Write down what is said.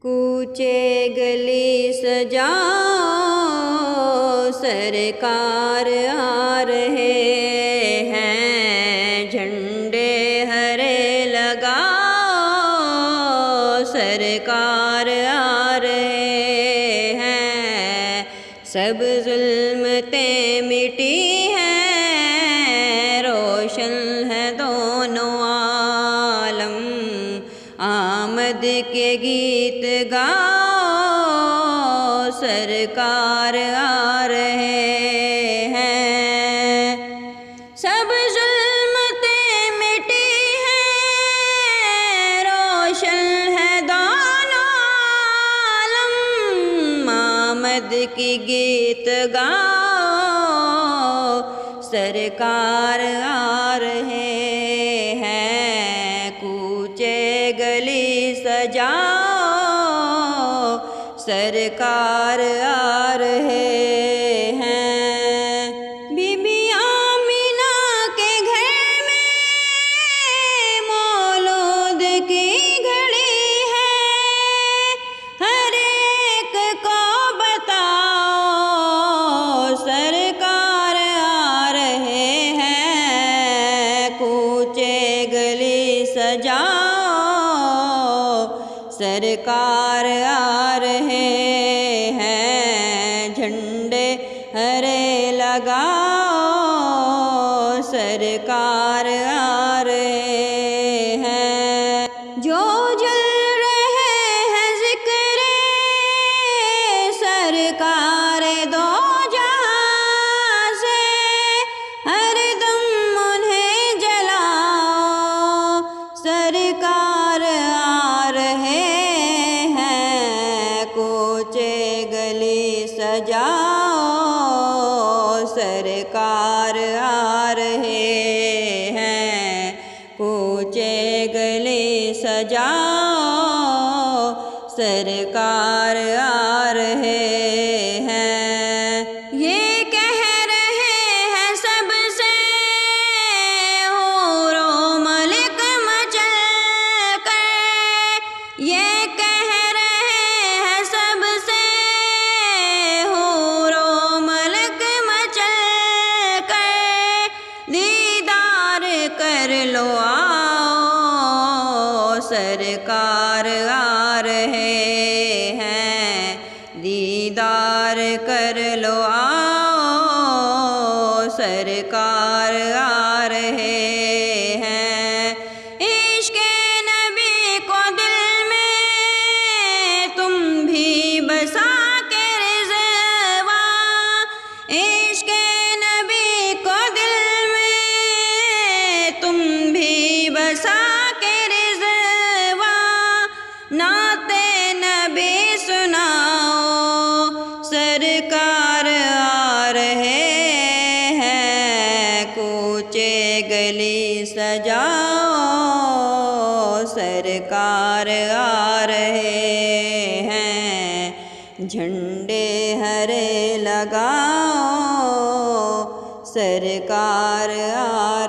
कूचे गली सजाओ, सरकार आ रहे हैं। झंडे हरे लगाओ, सरकार आ रहे हैं। सब जुल्मतें मिटी हैं, रोशन है दोनों आलम। आमद के गीत गाओ, सरकार आ रहे हैं। सब जुल्मतें मिटी हैं, रोशन है दोनों आलम। आमद की गीत गाओ, सरकार आ रहे हैं। कूचे गली सजाओ, सरकार आ रहे हैं। बीबी आमीना के घर में मौलूद की घड़ी है। हर एक को बताओ, सरकार आ रहे हैं। कूचे गली सजाओ, सरकार आ रहे हैं। झंडे हरे लगाओ, सरकार आ रहे हैं। जो जल रहे हैं ज़िक्र सरकार दो जहां से, हरदम उन्हें जलाओ, सरकार आ रहे हैं। कूचे गली सजाओ, सरकार आ रहे हैं। कूचे गली सजाओ, सरकार आ रहे हैं। ये कह रहे हैं सबसे हूरो मलिक मचल कर। ये कह रहे हैं सबसे हूरो मलिक मचल कर। दीदार कर लो आओ, सरकार आ रहे हैं। दीदार कर लो आओ, सरकार आ रहे हैं। इश्क़े नबी को दिल में तुम भी बसा के रिज़वा। इश्क़े नबी को दिल में तुम भी बसा के रिज़वा। नाते नबी सुनाओ, सरकार आ रहे हैं। कूचे गली सजाओ, सरकार आ रहे हैं। झंडे हरे लगाओ, सरकार आ